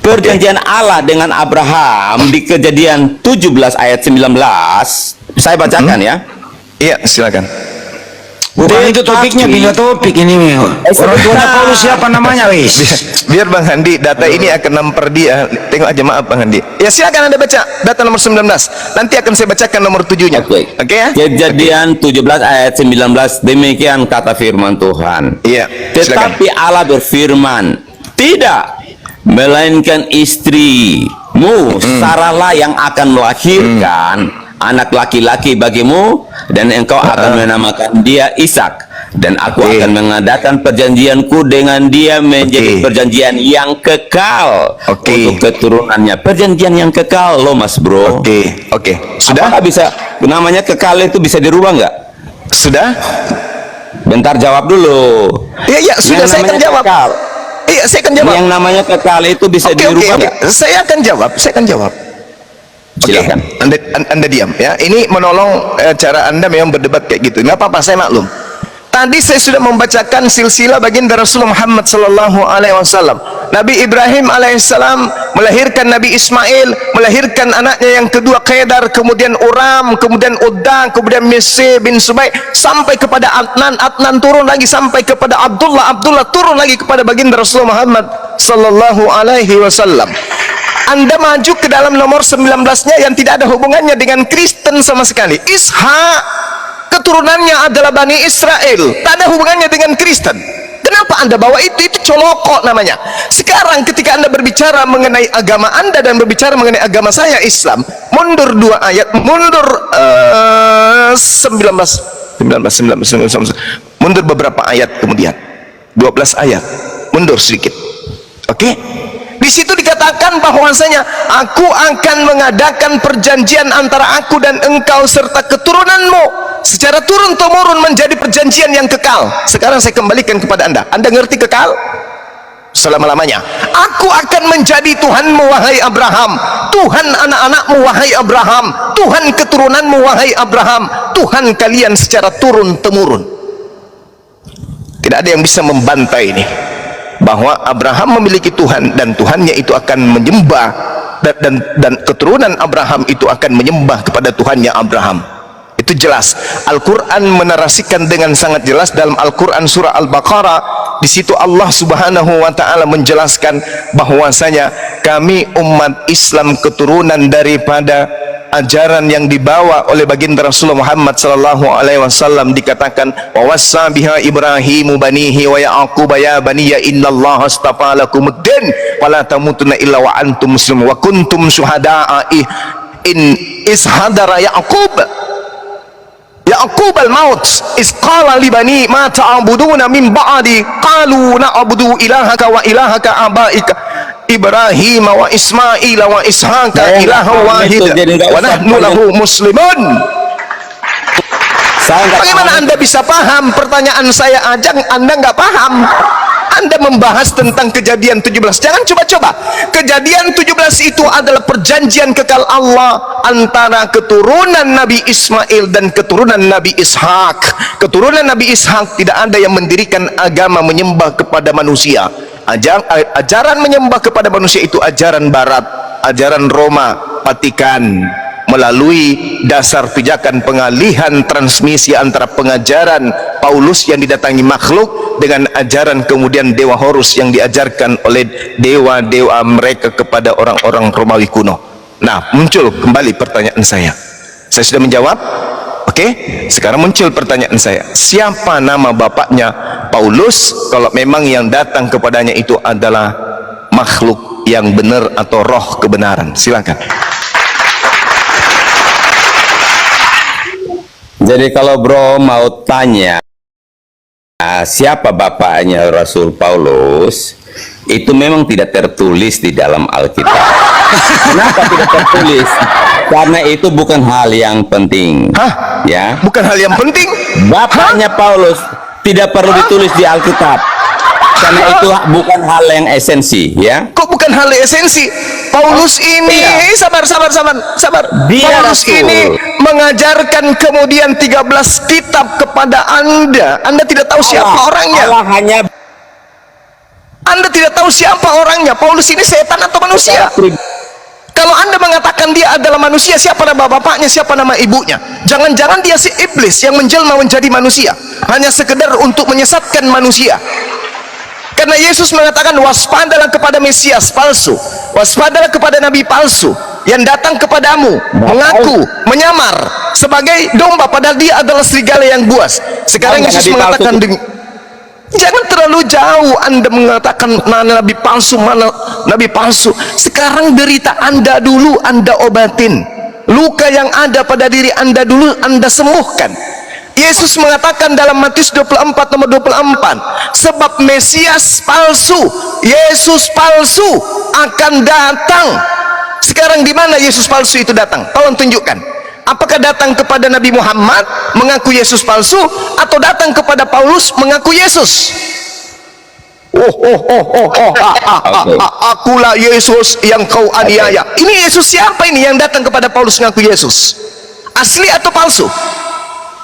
Perjanjian Allah dengan Abraham di Kejadian 17 ayat 19. Saya bacakan ya. Iya, silakan. Bukan itu topiknya, pindah topik ini. Orang tuanya Paulus siapa namanya, wis? Biar Bang Handi, data ini akan namper dia. Tengok aja, maaf Bang Handi. Ya silakan Anda baca data nomor 19. Nanti akan saya bacakan nomor 7-nya. Oke ya? Kejadian 17 ayat 19, demikian kata firman Tuhan. Iya. Tetapi Allah berfirman, tidak, melainkan istrimu Sarahlah yang akan melahirkan anak laki-laki bagimu, dan engkau akan menamakan dia Ishak, dan aku akan mengadakan perjanjianku dengan dia menjadi perjanjian yang kekal untuk keturunannya. Perjanjian yang kekal loh Mas Bro. Sudah? Apakah bisa, namanya kekal itu bisa dirubah nggak? Sudah? Bentar, jawab dulu. Iya, sudah, saya akan jawab. Iya, saya akan jawab. Yang namanya kekal itu bisa dirubah nggak? Saya akan jawab. Silakan. Anda diam ya. Ini menolong cara Anda memang berdebat kayak gitu. Nggak apa-apa, saya maklum. Tadi saya sudah membacakan silsilah baginda Rasulullah Muhammad sallallahu alaihi wasallam. Nabi Ibrahim alaihissalam melahirkan Nabi Ismail, melahirkan anaknya yang kedua Kedar, kemudian Uram, kemudian Udda, kemudian Mesih bin Subai, sampai kepada Adnan turun lagi sampai kepada Abdullah turun lagi kepada baginda Rasulullah Muhammad sallallahu alaihi wasallam. Anda maju ke dalam nomor 19-nya yang tidak ada hubungannya dengan Kristen sama sekali. Ishak keturunannya adalah Bani Israel, tak ada hubungannya dengan Kristen. Kenapa Anda bawa itu? Itu colokok namanya. Sekarang ketika Anda berbicara mengenai agama Anda dan berbicara mengenai agama saya Islam, mundur 2 ayat, mundur 19, mundur beberapa ayat kemudian, 12 ayat, mundur sedikit. Di situ dikatakan bahwasanya aku akan mengadakan perjanjian antara aku dan engkau serta keturunanmu secara turun temurun menjadi perjanjian yang kekal. Sekarang saya kembalikan kepada Anda. Anda ngerti kekal? Selama-lamanya. Aku akan menjadi Tuhanmu wahai Abraham, Tuhan anak-anakmu wahai Abraham, Tuhan keturunanmu wahai Abraham, Tuhan kalian secara turun temurun. Tidak ada yang bisa membantai ini, bahwa Abraham memiliki Tuhan dan Tuhannya itu akan menyembah, dan keturunan Abraham itu akan menyembah kepada Tuhannya Abraham. Itu jelas. Al-Quran menarasikan dengan sangat jelas dalam Al-Quran surah Al-Baqarah. Di situ Allah Subhanahu wa taala menjelaskan bahwasanya kami umat Islam keturunan daripada ajaran yang dibawa oleh baginda Rasulullah Muhammad sallallahu alaihi wasallam. Dikatakan wa wassa biha Ibrahimu banihi wa Yaqub ya baniya innallaha astafa lakum ad-din wa la tamutunna illa wa antum muslimun wa kuntum syuhada'a in ishadara Yaqub al-maut isqala li bani ma ta'buduna min ba'di qalu na'budu ilahaka wa ilahaka abaika Ibrahim wa Ismail wa Ishaq ilaha wahid wa nahnu lahu muslimun. Bagaimana Anda bisa paham pertanyaan saya aja Anda nggak paham? Anda membahas tentang Kejadian 17. Jangan coba-coba. Kejadian 17 itu adalah perjanjian kekal Allah antara keturunan Nabi Ismail dan keturunan Nabi Ishak. Keturunan Nabi Ishak tidak ada yang mendirikan agama menyembah kepada manusia. Ajaran menyembah kepada manusia itu ajaran barat, ajaran Roma, Vatikan, melalui dasar pijakan pengalihan transmisi antara pengajaran Paulus yang didatangi makhluk dengan ajaran kemudian Dewa Horus yang diajarkan oleh dewa-dewa mereka kepada orang-orang Romawi kuno. Nah, muncul kembali pertanyaan saya. Saya sudah menjawab. Sekarang muncul pertanyaan saya. Siapa nama bapaknya Paulus kalau memang yang datang kepadanya itu adalah makhluk yang benar atau roh kebenaran? Silakan. Jadi kalau bro mau tanya siapa bapaknya Rasul Paulus, itu memang tidak tertulis di dalam Alkitab. Kenapa tidak tertulis? Karena itu bukan hal yang penting. Ya, bukan hal yang penting. Bapaknya Paulus tidak perlu ditulis di Alkitab, karena itu bukan hal yang esensi. Ya, kok bukan hal yang esensi? Paulus ini sabar. Paulus ini mengajarkan kemudian 13 kitab kepada Anda. Anda tidak tahu siapa orangnya. Anda tidak tahu siapa orangnya. Paulus ini setan atau manusia? Kalau Anda mengatakan dia adalah manusia, siapa nama bapaknya, siapa nama ibunya? Jangan-jangan dia si iblis yang menjelma menjadi manusia, hanya sekedar untuk menyesatkan manusia. Karena Yesus mengatakan, waspadalah kepada Mesias palsu, waspadalah kepada nabi palsu yang datang kepadamu mengaku menyamar sebagai domba, padahal dia adalah serigala yang buas. Sekarang Yesus mengatakan, jangan terlalu jauh Anda mengatakan mana nabi palsu, mana nabi palsu. Sekarang derita Anda dulu Anda obatin, luka yang ada pada diri Anda dulu Anda sembuhkan. Yesus mengatakan dalam Matius 24 nomor 24, sebab Mesias palsu, Yesus palsu akan datang. Sekarang di mana Yesus palsu itu datang? Tolong tunjukkan. Apakah datang kepada Nabi Muhammad mengaku Yesus palsu, atau datang kepada Paulus mengaku Yesus? Akulah Yesus yang kau aniaya. Ini Yesus siapa ini yang datang kepada Paulus mengaku Yesus? Asli atau palsu?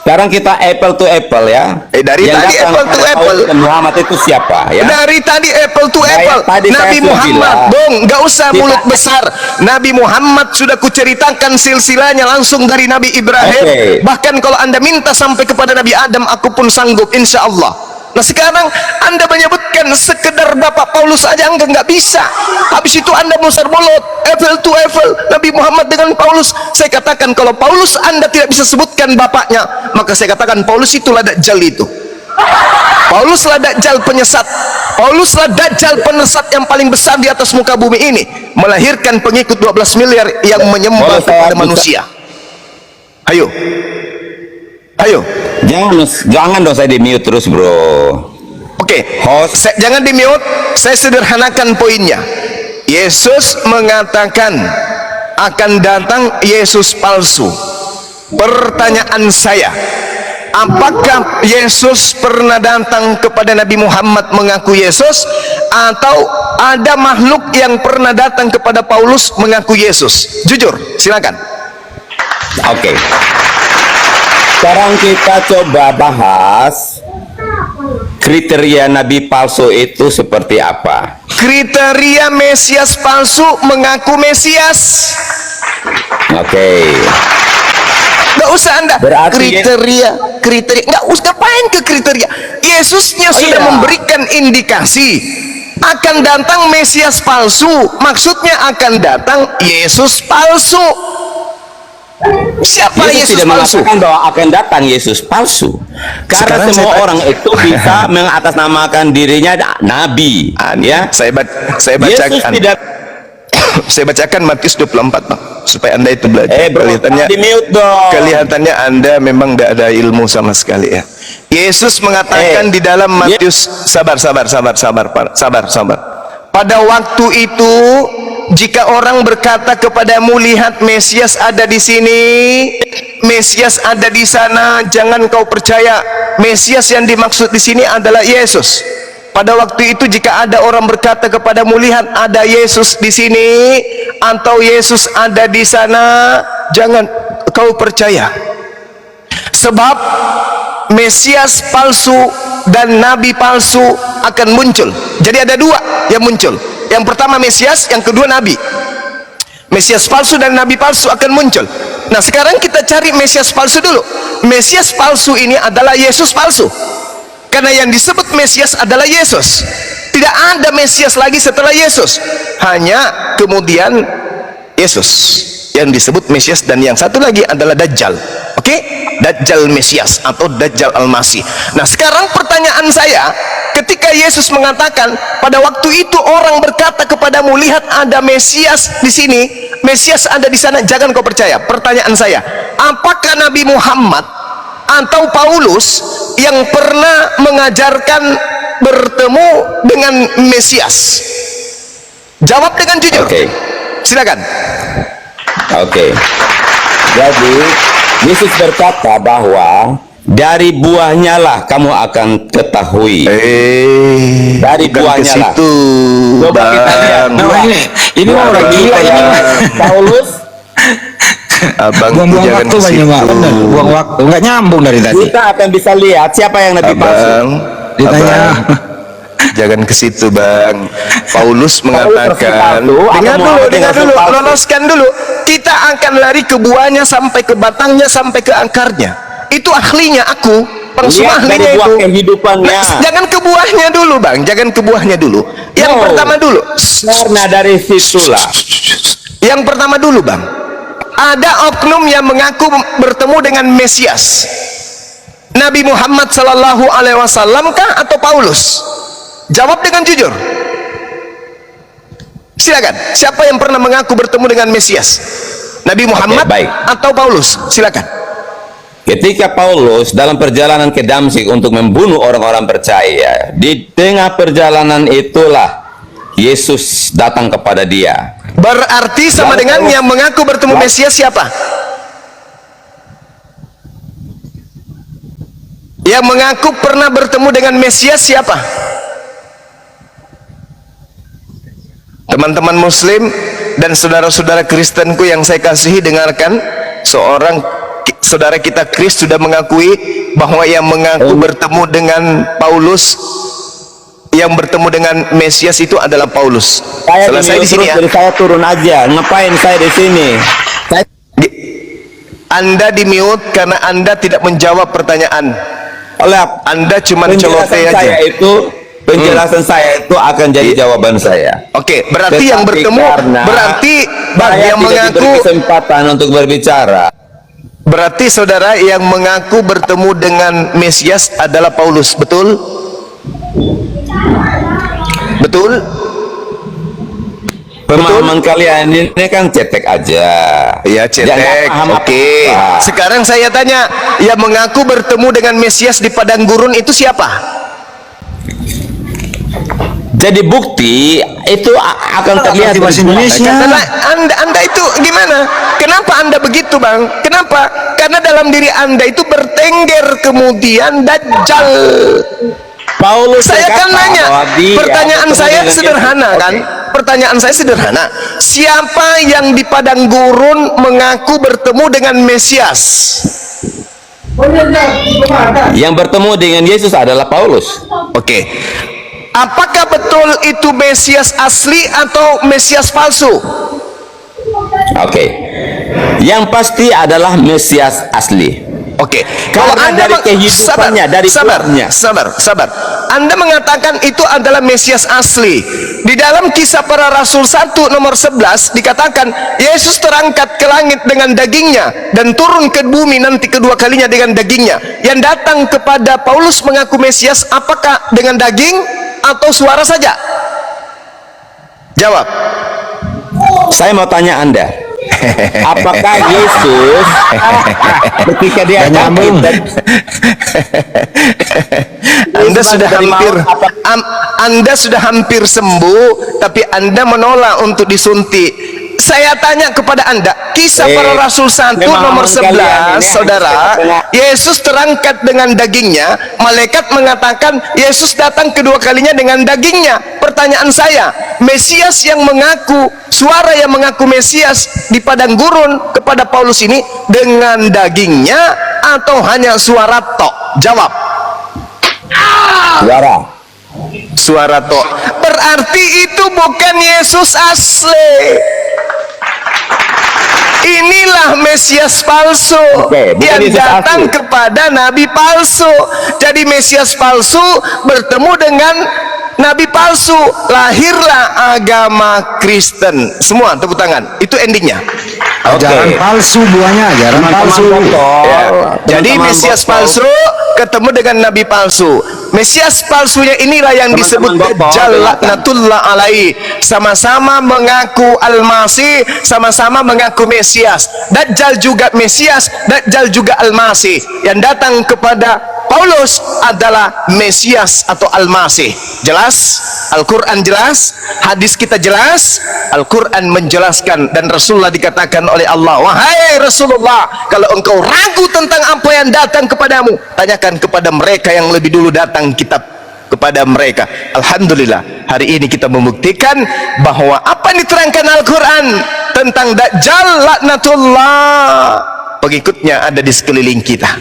Sekarang kita apple to apple ya. Dari yang tadi apple to apple. Muhammad itu siapa ya? Dari tadi apple to apple. Nabi Muhammad, dong, nggak usah mulut besar. Nabi Muhammad sudah kuceritakan silsilahnya langsung dari Nabi Ibrahim. Bahkan kalau Anda minta sampai kepada Nabi Adam, aku pun sanggup, insya Allah. Nah sekarang Anda menyebutkan sekedar Bapak Paulus aja nggak bisa. Habis itu Anda musar mulut apple to apple Nabi Muhammad dengan Paulus. Saya katakan kalau Paulus Anda tidak bisa sebutkan bapaknya, maka saya katakan Paulus itulah Dajjal itu. Pauluslah Dajjal penyesat. Pauluslah Dajjal penyesat yang paling besar di atas muka bumi ini, melahirkan pengikut 12 miliar yang menyembah kepada manusia. Ayo, ayo. Jangan dong saya di mute terus bro. Oke, jangan di mute. Saya sederhanakan poinnya. Yesus mengatakan akan datang Yesus palsu. Pertanyaan saya, apakah Yesus pernah datang kepada Nabi Muhammad mengaku Yesus, atau ada makhluk yang pernah datang kepada Paulus mengaku Yesus? Jujur, silakan. Oke. Sekarang kita coba bahas kriteria nabi palsu itu seperti apa. Kriteria Mesias palsu mengaku Mesias. Oke. Nggak usah Anda kriteria nggak usah, ngapain ke kriteria? Yesusnya sudah memberikan indikasi akan datang Mesias palsu, maksudnya akan datang Yesus palsu. Siapa Yesus tidak palsu? mengatakan bahwa akan datang Yesus palsu, karena Sekarang semua orang itu bisa mengatasnamakan dirinya nabi. Ya, saya bacakan. tidak saya bacakan Matius 24 Bang, supaya Anda itu belajar. Kelihatannya di mute dong. Kelihatannya Anda memang tidak ada ilmu sama sekali ya. Yesus mengatakan di dalam Matius, sabar. Pada waktu itu, jika orang berkata kepadamu, lihat Mesias ada di sini, Mesias ada di sana, jangan kau percaya. Mesias yang dimaksud di sini adalah Yesus. Pada waktu itu jika ada orang berkata kepadamu, lihat ada Yesus di sini atau Yesus ada di sana, jangan kau percaya. Sebab Mesias palsu dan nabi palsu akan muncul. Jadi ada dua yang muncul. Yang pertama Mesias, yang kedua nabi. Mesias palsu dan nabi palsu akan muncul. Nah sekarang kita cari Mesias palsu dulu. Mesias palsu ini adalah Yesus palsu, karena yang disebut Mesias adalah Yesus. Tidak ada Mesias lagi setelah Yesus, hanya kemudian Yesus yang disebut Mesias, dan yang satu lagi adalah Dajjal. Oke, Dajjal Mesias atau Dajjal Al-Masih. Nah sekarang pertanyaan saya, ketika Yesus mengatakan pada waktu itu orang berkata kepadamu, lihat ada Mesias di sini, Mesias ada di sana, jangan kau percaya. Pertanyaan saya, apakah Nabi Muhammad atau Paulus yang pernah mengajarkan bertemu dengan Mesias? Jawab dengan jujur. Silakan. Jadi Yesus berkata bahwa dari buahnya lah kamu akan ketahui. Dari buahnya lah. Coba kita lihat. Ini orang gila ini. Paulus. Abang buang waktu banyak banget. Buang waktu, nggak nyambung dari tadi. Kita akan bisa lihat siapa yang nabi palsu. Ditanya. Jangan ke situ, Bang. Paulus mengatakan, dengar dulu, loloskan dulu. Kita akan lari ke buahnya sampai ke batangnya sampai ke akarnya. Itu ahlinya aku, pengsemua ahlinya buah itu. kehidupannya. Nah, jangan ke buahnya dulu, Bang. Jangan ke buahnya dulu. Yang pertama dulu. Karena dari situlah. Yang pertama dulu, Bang. Ada oknum yang mengaku bertemu dengan Mesias. Nabi Muhammad sallallahu alaihi wasallam kah atau Paulus? Jawab dengan jujur. Silakan. Siapa yang pernah mengaku bertemu dengan Mesias? Nabi Muhammad atau Paulus? Silakan. Ketika Paulus dalam perjalanan ke Damsyik untuk membunuh orang-orang percaya, di tengah perjalanan itulah Yesus datang kepada dia. Berarti sama dengan yang mengaku bertemu Mesias siapa? Yang mengaku pernah bertemu dengan Mesias siapa? Teman-teman Muslim dan saudara-saudara Kristenku yang saya kasihi, dengarkan. Seorang saudara kita Kris sudah mengakui bahwa yang mengaku bertemu dengan Paulus, yang bertemu dengan Mesias itu adalah Paulus. Selesai di sini ya. Saya turun aja. Ngapain saya di sini? Anda di mute karena Anda tidak menjawab pertanyaan. Anda cuma celoteh aja. Penjelasan saya itu akan jadi jawaban saya. Oke, berarti yang bertemu, berarti yang mengaku kesempatan untuk berbicara. Berarti saudara yang mengaku bertemu dengan Mesias adalah Paulus, betul? Betul? Pemahaman kalian ini kan cetek aja. Ya, cetek. Oke. Sekarang saya tanya, yang mengaku bertemu dengan Mesias di padang gurun itu siapa? Jadi bukti itu akan terlihat di bahasa Indonesia. Anda itu gimana? Kenapa Anda begitu, Bang? Kenapa? Karena dalam diri Anda itu bertengger kemudian Dajjal. Paulus, saya kan nanya, pertanyaan saya sederhana kan? Pertanyaan saya sederhana. Siapa yang di padang gurun mengaku bertemu dengan Mesias? Yang bertemu dengan Yesus adalah Paulus. Oke. Apakah betul itu Mesias asli atau Mesias palsu? Oke. Yang pasti adalah Mesias asli. Oke. Kalau Anda dari kehidupannya, dari sabar. Anda mengatakan itu adalah Mesias asli. Di dalam Kisah Para Rasul 1 nomor 11 dikatakan Yesus terangkat ke langit dengan dagingnya dan turun ke bumi nanti kedua kalinya dengan dagingnya. Yang datang kepada Paulus mengaku Mesias, apakah dengan daging atau suara saja? Jawab. Saya mau tanya Anda, apakah Yesus ketika dia nyambung, Anda sudah hampir sembuh, tapi Anda menolak untuk disuntik. Saya tanya kepada Anda, Kisah Para Rasul 1 nomor 11, saudara, Yesus terangkat dengan dagingnya. Malaikat mengatakan Yesus datang kedua kalinya dengan dagingnya. Pertanyaan saya, Mesias yang mengaku, suara yang mengaku Mesias di padang gurun kepada Paulus ini dengan dagingnya atau hanya suara tok? Jawab. Suara tok. Berarti itu bukan Yesus asli. Inilah Mesias palsu yang datang kepada Nabi palsu. Jadi Mesias palsu bertemu dengan Nabi palsu, lahirlah agama Kristen. Semua tepuk tangan. Itu endingnya. Ajaran palsu, buahnya ajaran palsu. Jadi Mesias palsu ketemu dengan Nabi palsu. Mesias palsunya inilah yang disebut Dajjal laknatullah alaihi. Sama-sama mengaku Al-Masih, sama-sama mengaku Mesias. Dajjal juga Mesias, Dajjal juga Al-Masih. Yang datang kepada Paulus adalah Mesias atau Al-Masih. Jelas? Al-Quran jelas, hadis kita jelas. Al-Quran menjelaskan dan Rasulullah dikatakan oleh Allah, wahai Rasulullah, kalau engkau ragu tentang apa yang datang kepadamu, tanyakan kepada mereka yang lebih dulu datang kitab kepada mereka. Alhamdulillah, hari ini kita membuktikan bahwa apa yang diterangkan Al-Quran tentang Dajjal laknatullah, pengikutnya ada di sekeliling kita,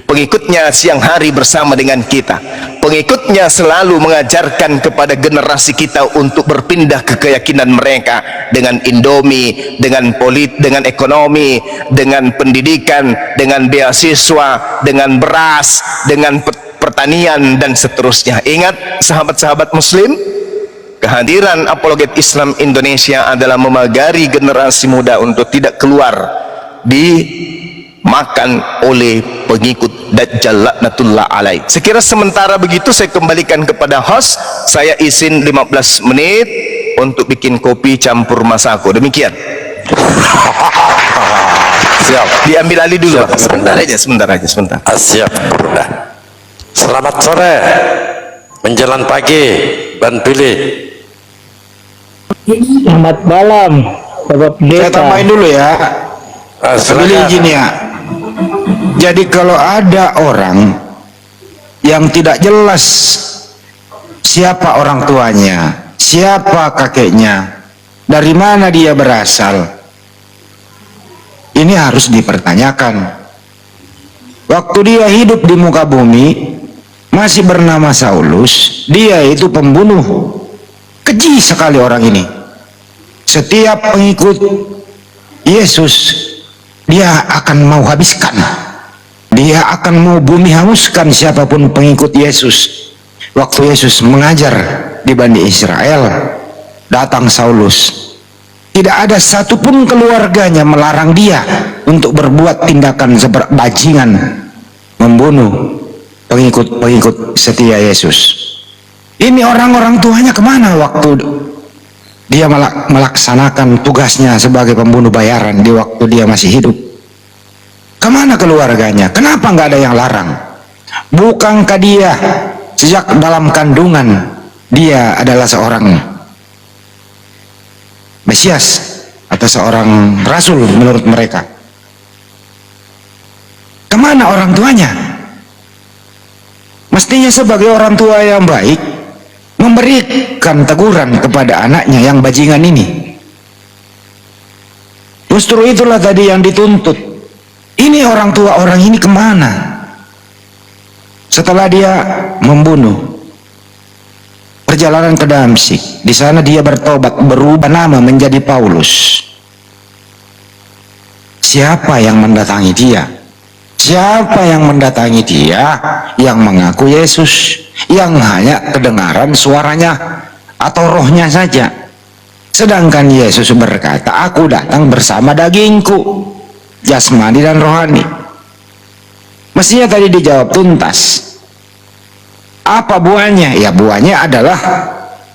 pengikutnya siang hari bersama dengan kita, pengikutnya selalu mengajarkan kepada generasi kita untuk berpindah ke keyakinan mereka dengan Indomie, dengan dengan ekonomi, dengan pendidikan, dengan beasiswa, dengan beras, dengan pertanian dan seterusnya. Ingat sahabat-sahabat muslim, kehadiran Apologet Islam Indonesia adalah memagari generasi muda untuk tidak keluar dimakan oleh pengikut Dajjal laknatullah alaih. Sekira sementara begitu saya kembalikan kepada host. Saya izin 15 menit untuk bikin kopi campur masako. Demikian. Siap. Diambil alih dulu. Siap. Sebentar aja. Siap, Bunda. Selamat sore, menjelang pagi, Ban Billy. Selamat malam, Bapak Saya Pendeta. tambahin dulu ya. Pilih Silakan. izin ya. Jadi kalau ada orang yang tidak jelas siapa orang tuanya, siapa kakeknya, dari mana dia berasal, ini harus dipertanyakan. Waktu dia hidup di muka bumi, masih bernama Saulus, dia itu pembunuh. Keji sekali orang ini. Setiap pengikut Yesus, dia akan mau habiskan. Dia akan mau bumi hanguskan siapapun pengikut Yesus. Waktu Yesus mengajar di Bani Israel, datang Saulus. Tidak ada satupun keluarganya melarang dia untuk berbuat tindakan seperti bajingan, membunuh pengikut setia Yesus. Ini orang-orang tuanya kemana waktu dia melaksanakan tugasnya sebagai pembunuh bayaran di waktu dia masih hidup? Kemana keluarganya? Kenapa nggak ada yang larang? Bukankah dia sejak dalam kandungan dia adalah seorang Mesias atau seorang Rasul menurut mereka? Kemana orang tuanya? Mestinya sebagai orang tua yang baik memberikan teguran kepada anaknya yang bajingan ini. Justru itulah tadi yang dituntut. Ini orang tua orang ini kemana? Setelah dia membunuh, perjalanan ke Damsyik, di sana dia bertobat, berubah nama menjadi Paulus. Siapa yang mendatangi dia? Siapa yang mendatangi dia? Yang mengaku Yesus, yang hanya kedengaran suaranya atau rohnya saja. Sedangkan Yesus berkata, aku datang bersama dagingku, jasmani dan rohani. Mestinya tadi dijawab tuntas. Apa buahnya? Ya buahnya adalah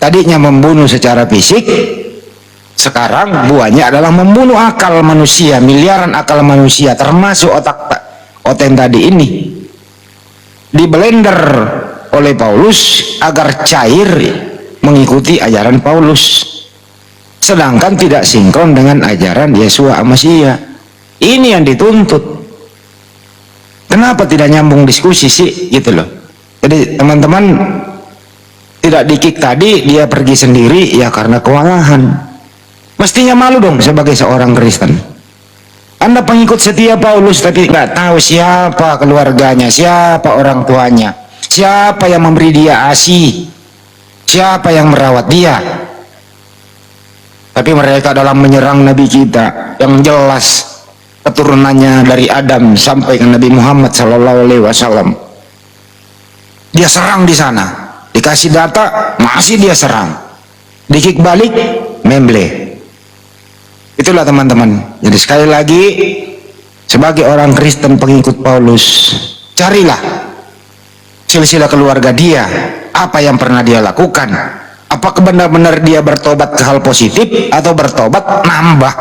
tadinya membunuh secara fisik, sekarang buahnya adalah membunuh akal manusia, miliaran akal manusia, termasuk otak tadi ini, di blender oleh Paulus agar cair mengikuti ajaran Paulus, sedangkan tidak sinkron dengan ajaran Yesua Masya. Ini yang dituntut. Kenapa tidak nyambung diskusi sih, gitu loh. Jadi teman-teman tidak dikik tadi, dia pergi sendiri ya karena kewalahan. Mestinya malu dong sebagai seorang Kristen. Anda pengikut setia Paulus tapi nggak tahu siapa keluarganya, siapa orang tuanya, siapa yang memberi dia ASI, siapa yang merawat dia. Tapi mereka dalam menyerang Nabi kita yang jelas keturunannya dari Adam sampai ke Nabi Muhammad SAW. Dia serang di sana, dikasih data masih dia serang, dikik balik memble. Itulah teman-teman. Jadi sekali lagi, sebagai orang Kristen pengikut Paulus, carilah silsilah keluarga dia, apa yang pernah dia lakukan, apakah benar-benar dia bertobat ke hal positif atau bertobat nambah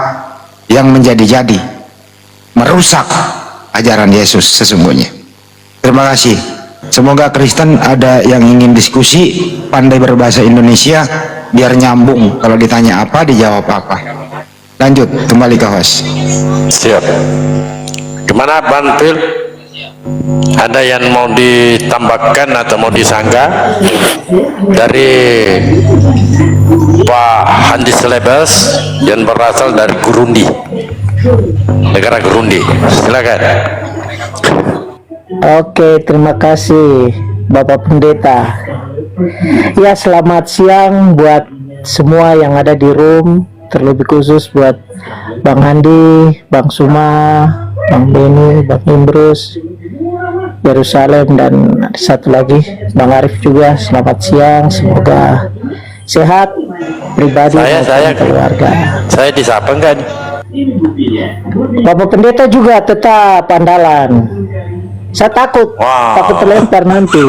yang menjadi-jadi, merusak ajaran Yesus sesungguhnya. Terima kasih. Semoga Kristen ada yang ingin diskusi, pandai berbahasa Indonesia, biar nyambung, kalau ditanya apa dijawab apa. Lanjut, kembali ke host. Siap. Gimana Ban Pil? Ada yang mau ditambahkan atau mau disanggah dari Pak Handi Selebes yang berasal dari Burundi, negara Burundi? Silakan. Oke, terima kasih Bapak Pendeta. Ya, selamat siang buat semua yang ada di room, terlebih khusus buat Bang Andi, Bang Suma, Bang Beni, Bang Imbrus, Yerusalem, dan satu lagi Bang Arif juga. Selamat siang, semoga sehat pribadi maupun keluarga. Saya disapa enggak? Bapak Pendeta juga tetap andalan. Saya takut terlempar nanti.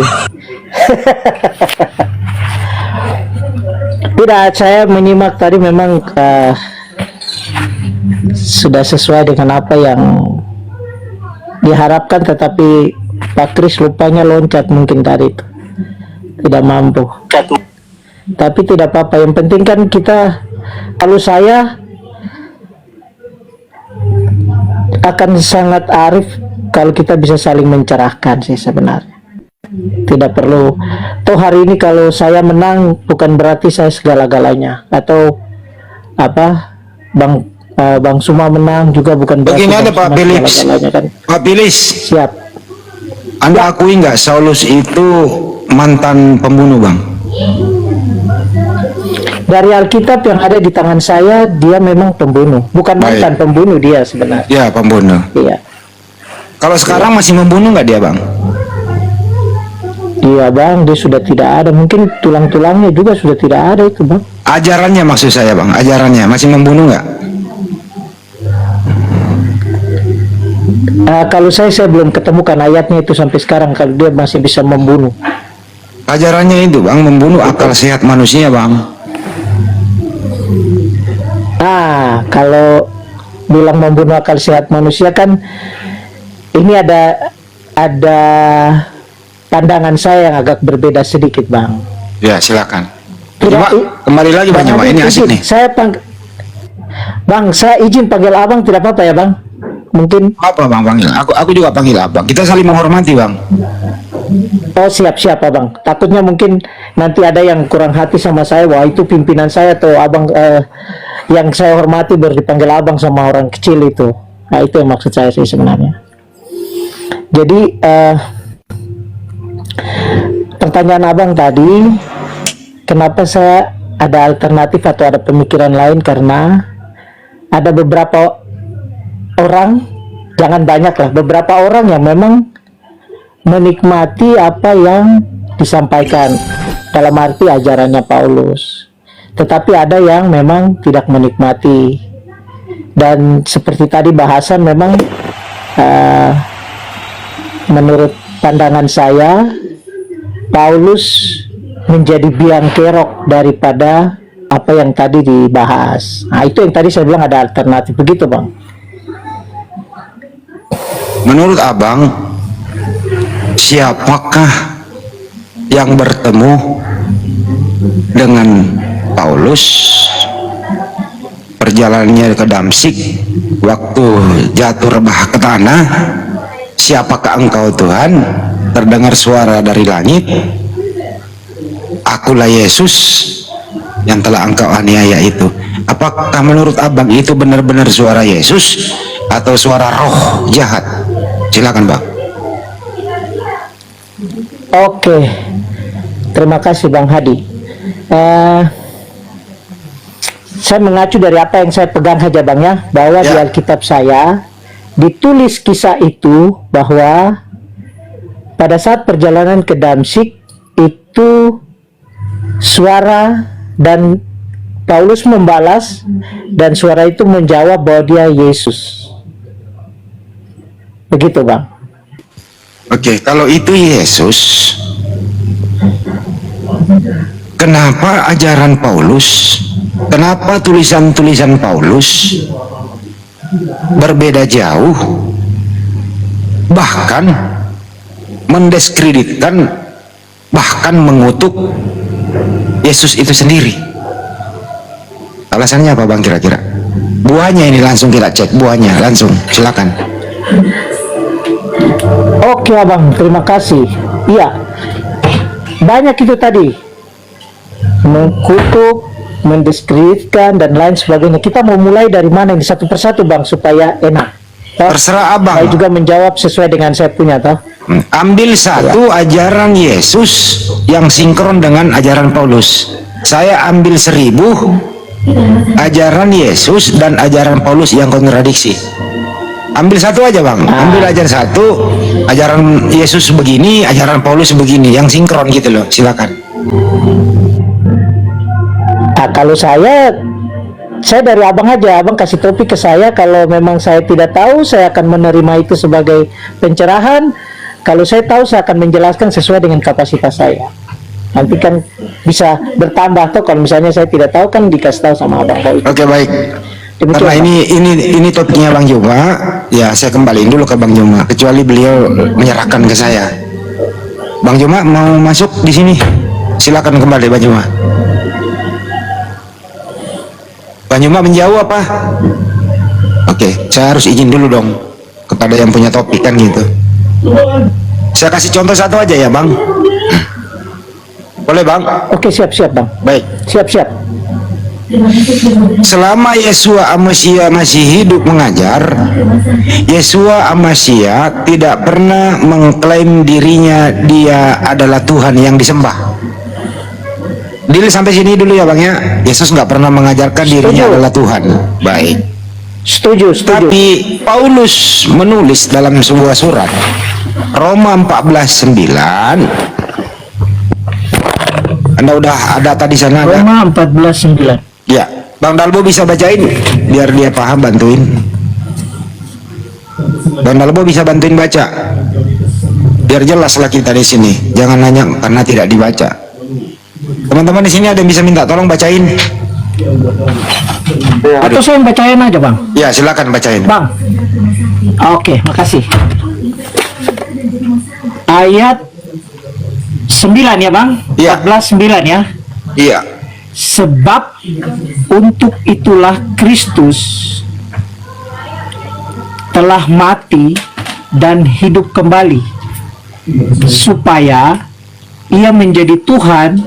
Tidak, saya menyimak tadi memang sudah sesuai dengan apa yang diharapkan, tetapi Pak Kris lupanya loncat mungkin tadi itu. Tidak mampu. Tapi tidak apa-apa, yang penting kan kita, kalau saya akan sangat arif kalau kita bisa saling mencerahkan sih sebenarnya. Tidak perlu, toh hari ini kalau saya menang bukan berarti saya segala-galanya, atau apa, Bang Suma menang juga bukan berarti Begini ada Pak Felix, kan? Pak Felix, Siap. Anda akui nggak Saulus itu mantan pembunuh, Bang? Dari Alkitab yang ada di tangan saya, dia memang pembunuh, bukan mantan pembunuh dia sebenarnya. Ya, pembunuh. Iya. Kalau sekarang masih membunuh nggak dia, Bang? Iya Bang, dia sudah tidak ada, mungkin tulang-tulangnya juga sudah tidak ada itu Bang. Ajarannya maksud saya, Bang, ajarannya masih membunuh nggak? Kalau saya belum ketemukan ayatnya itu sampai sekarang kalau dia masih bisa membunuh. Ajarannya itu, Bang, membunuh akal sehat manusia, Bang. Kalau bilang membunuh akal sehat manusia kan, ini ada pandangan saya yang agak berbeda sedikit Bang. Ya, silakan. Tidak, Kembali lagi Bang, ini asik nih. Bang, saya izin panggil abang, tidak apa-apa ya Bang? Mungkin Apa Bang panggil? Aku juga panggil abang. Kita saling menghormati, Bang. oh siap Abang. Takutnya mungkin nanti ada yang kurang hati sama saya, wah itu pimpinan saya atau abang yang saya hormati baru dipanggil abang sama orang kecil itu. Nah itu yang maksud saya sih sebenarnya. Jadi pertanyaan abang tadi, kenapa saya ada alternatif atau ada pemikiran lain, karena ada beberapa orang, jangan banyak lah, beberapa orang yang memang menikmati apa yang disampaikan dalam arti ajarannya Paulus, tetapi ada yang memang tidak menikmati. Dan seperti tadi bahasan, memang menurut pandangan saya Paulus menjadi biang kerok daripada apa yang tadi dibahas. Nah itu yang tadi saya bilang ada alternatif, begitu Bang. Menurut abang, siapakah yang bertemu dengan Paulus perjalanannya ke Damsyik waktu jatuh rebah ke tanah? Siapakah engkau Tuhan? Terdengar suara dari langit, akulah Yesus yang telah engkau aniaya itu. Apakah menurut abang itu benar-benar suara Yesus atau suara roh jahat? Silakan Bang. Oke, terima kasih Bang Hadi. Saya mengacu dari apa yang saya pegang saja Bang ya, bahwa di Alkitab saya ditulis kisah itu bahwa pada saat perjalanan ke Damsyik itu suara, dan Paulus membalas, dan suara itu menjawab bahwa dia Yesus. Begitu Bang. Oke, kalau itu Yesus, kenapa ajaran Paulus, kenapa tulisan-tulisan Paulus berbeda jauh, bahkan mendiskreditkan, bahkan mengutuk Yesus itu sendiri? Alasannya apa Bang kira-kira? Buahnya ini langsung kita cek, buahnya langsung, silakan. Oke Abang, terima kasih. Iya, banyak itu tadi, mengkutuk, mendiskreditkan dan lain sebagainya. Kita mau mulai dari mana ini, satu persatu Bang, supaya enak. Terserah abang. Saya juga menjawab sesuai dengan saya punya toh. Ambil satu ajaran Yesus yang sinkron dengan ajaran Paulus. Saya ambil 1000 ajaran Yesus dan ajaran Paulus yang kontradiksi. Ambil satu aja bang, ambil ajaran satu, ajaran Yesus begini, ajaran Paulus begini, yang sinkron gitu loh, silakan. Nah, kalau saya dari abang aja, abang kasih topik ke saya. Kalau memang saya tidak tahu, saya akan menerima itu sebagai pencerahan. Kalau saya tahu, saya akan menjelaskan sesuai dengan kapasitas saya. Nanti kan bisa bertambah tuh. Kalau misalnya saya tidak tahu, kan dikasih tahu sama abang. Oke, baik. Demikian, Karena ini topiknya Bang Juma, ya saya kembaliin dulu ke Bang Juma. Kecuali beliau menyerahkan ke saya. Bang Juma mau masuk di sini, silakan kembali Bang Juma. Bang Juma menjauh apa? Oke, saya harus izin dulu dong kepada yang punya topik kan gitu. Saya kasih contoh satu aja ya Bang. Boleh Bang? Oke, siap bang. Baik. Siap. Selama Yesua Amasya masih hidup mengajar, Yesua Amasya tidak pernah mengklaim dirinya dia adalah Tuhan yang disembah. Deal sampai sini dulu ya Bang ya. Yesus nggak pernah mengajarkan dirinya adalah Tuhan. Baik. Setuju. Tapi Paulus menulis dalam sebuah surat Roma 14:9. Anda udah ada tadi sana ada? Roma 14:9. Ya, Bang Dalbo bisa bacain biar dia paham, bantuin. Bang Dalbo bisa bantuin baca. Biar jelas lah kita di sini. Jangan nanya karena tidak dibaca. Teman-teman di sini ada yang bisa minta tolong bacain? Atau saya yang bacain aja bang? Ya, silakan bacain. Bang. Oke, makasih. Ayat 9 ya bang? Iya. 14:9 ya. Iya. Sebab untuk itulah Kristus telah mati dan hidup kembali, supaya ia menjadi Tuhan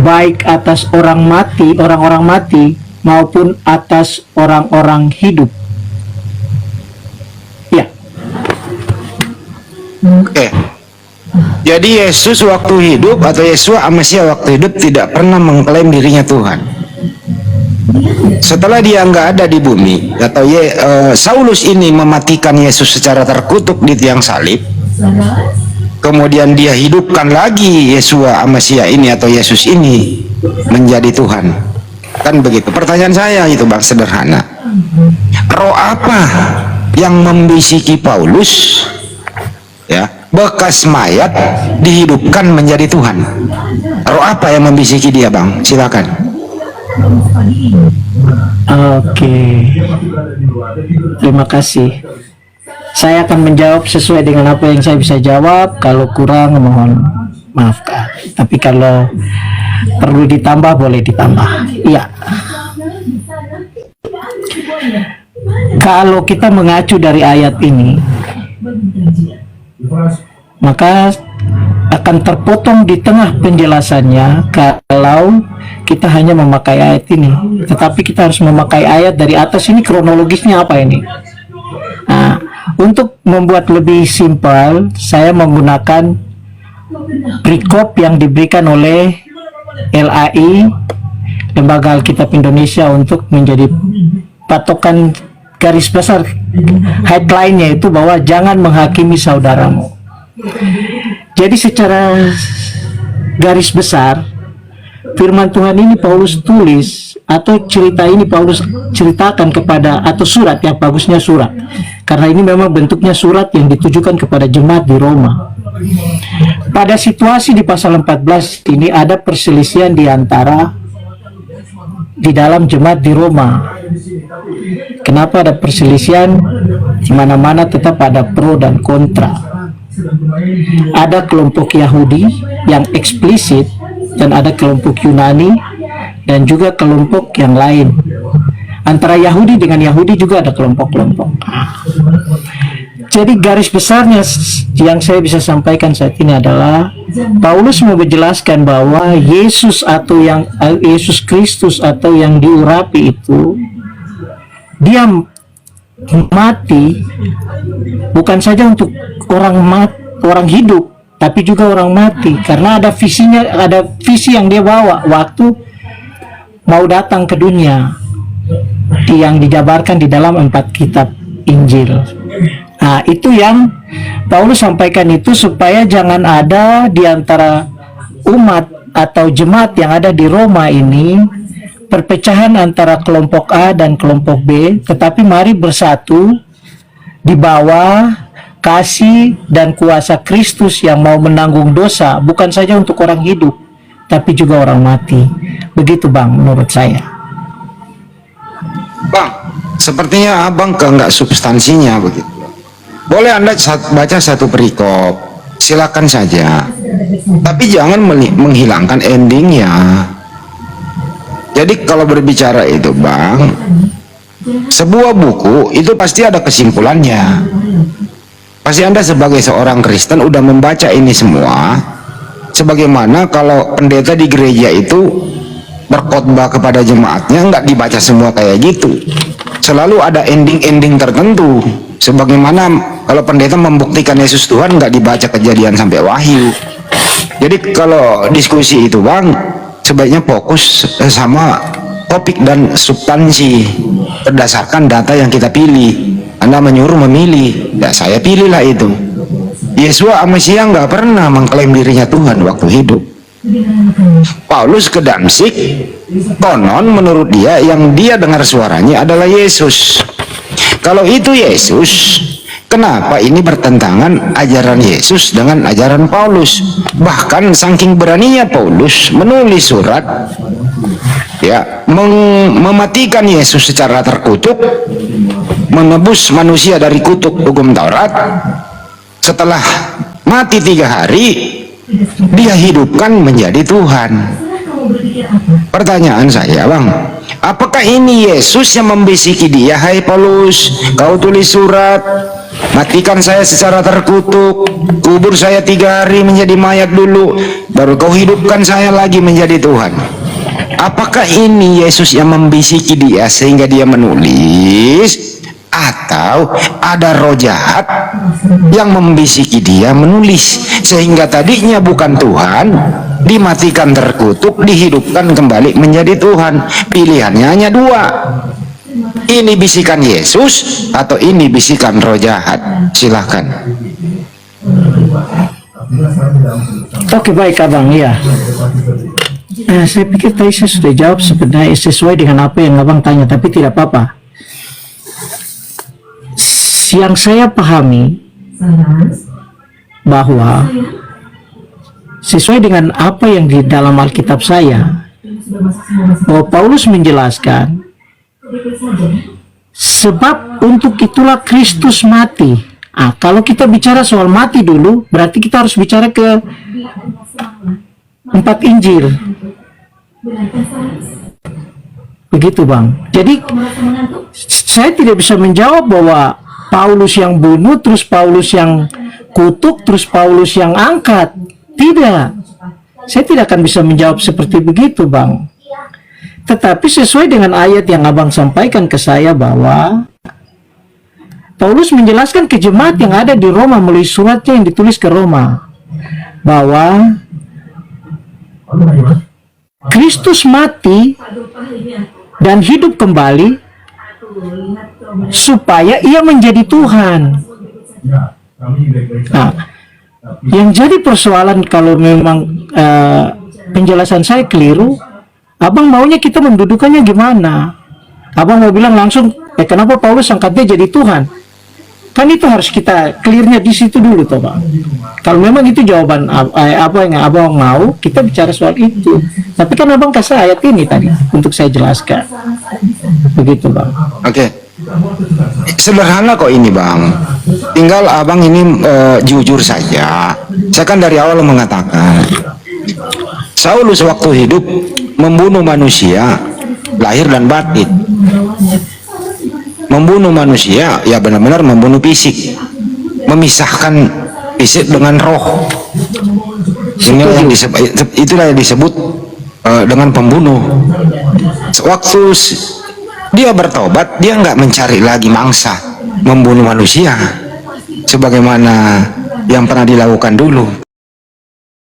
baik atas orang-orang mati maupun atas orang-orang hidup. Ya. Oke. Jadi Yesus waktu hidup atau Yesua Amasya waktu hidup tidak pernah mengklaim dirinya Tuhan. Setelah dia nggak ada di bumi atau Saulus ini mematikan Yesus secara terkutuk di tiang salib, kemudian dia hidupkan lagi Yesua Amasya ini atau Yesus ini menjadi Tuhan. Kan begitu. Pertanyaan saya itu Bang sederhana. Roh apa yang membisiki Paulus? Ya, bekas mayat dihidupkan menjadi Tuhan. Roh apa yang membisiki dia Bang? Silakan. Oke. Terima kasih. Saya akan menjawab sesuai dengan apa yang saya bisa jawab. Kalau kurang mohon maafkan. Tapi kalau perlu ditambah boleh ditambah. Iya. Kalau kita mengacu dari ayat ini, maka akan terpotong di tengah penjelasannya kalau kita hanya memakai ayat ini. Tetapi kita harus memakai ayat dari atas. Ini kronologisnya apa ini? Nah, untuk membuat lebih simpel, saya menggunakan perikop yang diberikan oleh LAI, Lembaga Alkitab Indonesia, untuk menjadi patokan garis besar. Headline-nya itu bahwa jangan menghakimi saudaramu. Jadi secara garis besar, firman Tuhan ini Paulus tulis, atau cerita ini Paulus ceritakan kepada, atau surat, yang bagusnya surat, karena ini memang bentuknya surat yang ditujukan kepada jemaat di Roma. Pada situasi di pasal 14 ini ada perselisihan di antara di dalam jemaat di Roma. Kenapa ada perselisihan? Di mana-mana tetap ada pro dan kontra. Ada kelompok Yahudi yang eksplisit dan ada kelompok Yunani dan juga kelompok yang lain. Antara Yahudi dengan Yahudi juga ada kelompok-kelompok. Jadi garis besarnya yang saya bisa sampaikan saat ini adalah Paulus mau menjelaskan bahwa Yesus atau yang Yesus Kristus atau yang diurapi itu, dia mati bukan saja untuk orang hidup, tapi juga orang mati, karena ada visinya, ada visi yang dia bawa waktu mau datang ke dunia yang dijabarkan di dalam 4 kitab Injil. Nah, itu yang Paulus sampaikan itu, supaya jangan ada di antara umat atau jemaat yang ada di Roma ini perpecahan antara kelompok A dan kelompok B, tetapi mari bersatu di bawah kasih dan kuasa Kristus yang mau menanggung dosa, bukan saja untuk orang hidup, tapi juga orang mati. Begitu Bang, menurut saya. Bang, sepertinya abang nggak substansinya begitu. Boleh Anda baca satu perikop, silakan saja, tapi jangan menghilangkan endingnya. Jadi kalau berbicara itu Bang, sebuah buku itu pasti ada kesimpulannya. Pasti Anda sebagai seorang Kristen udah membaca ini semua. Sebagaimana kalau pendeta di gereja itu berkhotbah kepada jemaatnya, nggak dibaca semua kayak gitu. Selalu ada ending-ending tertentu. Sebagaimana kalau pendeta membuktikan Yesus Tuhan, nggak dibaca Kejadian sampai Wahyu. Jadi kalau diskusi itu Bang, sebaiknya fokus sama topik dan substansi berdasarkan data yang kita pilih. Anda menyuruh memilih, ya saya pilihlah itu. Yesua Mesia nggak pernah mengklaim dirinya Tuhan waktu hidup. Paulus ke Damsik, konon menurut dia yang dia dengar suaranya adalah Yesus. Kalau itu Yesus, kenapa ini bertentangan ajaran Yesus dengan ajaran Paulus? Bahkan saking beraninya Paulus menulis surat, ya, mematikan Yesus secara terkutuk, menebus manusia dari kutuk hukum Taurat. Setelah mati 3 hari, dia hidupkan menjadi Tuhan. Pertanyaan saya Bang, apakah ini Yesus yang membisiki dia, hai Paulus, kau tulis surat, matikan saya secara terkutuk, kubur saya 3 hari menjadi mayat dulu, baru kau hidupkan saya lagi menjadi Tuhan? Apakah ini Yesus yang membisiki dia sehingga dia menulis, atau ada roh jahat yang membisiki dia menulis sehingga tadinya bukan Tuhan, dimatikan terkutuk, dihidupkan kembali menjadi Tuhan? Pilihannya hanya 2. Ini bisikan Yesus atau ini bisikan roh jahat? Silahkan. Oke, baik Abang, ya. Saya pikir tadi saya sudah jawab sebenarnya sesuai dengan apa yang Abang tanya, tapi tidak apa-apa. Yang saya pahami bahwa sesuai dengan apa yang di dalam Alkitab saya, bahwa Paulus menjelaskan sebab untuk itulah Kristus mati. Kalau kita bicara soal mati dulu, berarti kita harus bicara ke 4 Injil. Begitu Bang. Jadi saya tidak bisa menjawab bahwa Paulus yang bunuh, terus Paulus yang kutuk, terus Paulus yang angkat. Tidak. Saya tidak akan bisa menjawab seperti begitu Bang. Tetapi sesuai dengan ayat yang Abang sampaikan ke saya, bahwa Paulus menjelaskan ke jemaat yang ada di Roma melalui suratnya yang ditulis ke Roma, bahwa Kristus mati dan hidup kembali supaya ia menjadi Tuhan. Nah, yang jadi persoalan kalau memang penjelasan saya keliru, Abang maunya kita mendudukannya gimana? Abang mau bilang langsung, kenapa Paulus angkat dia jadi Tuhan? Kan itu harus kita clearnya di situ dulu toh Bang. Kalau memang itu jawaban apa yang Abang mau, kita bicara soal itu. Tapi kan Abang kasih ayat ini tadi untuk saya jelaskan. Begitu Bang. Oke. Sederhana kok ini Bang. Tinggal Abang ini jujur saja. Saya kan dari awal mengatakan, Saulus waktu hidup membunuh manusia lahir dan batin. Membunuh manusia ya benar-benar membunuh fisik, memisahkan fisik dengan roh. Inilah yang itulah yang disebut dengan pembunuh. Waktu dia bertobat, dia nggak mencari lagi mangsa, membunuh manusia sebagaimana yang pernah dilakukan dulu.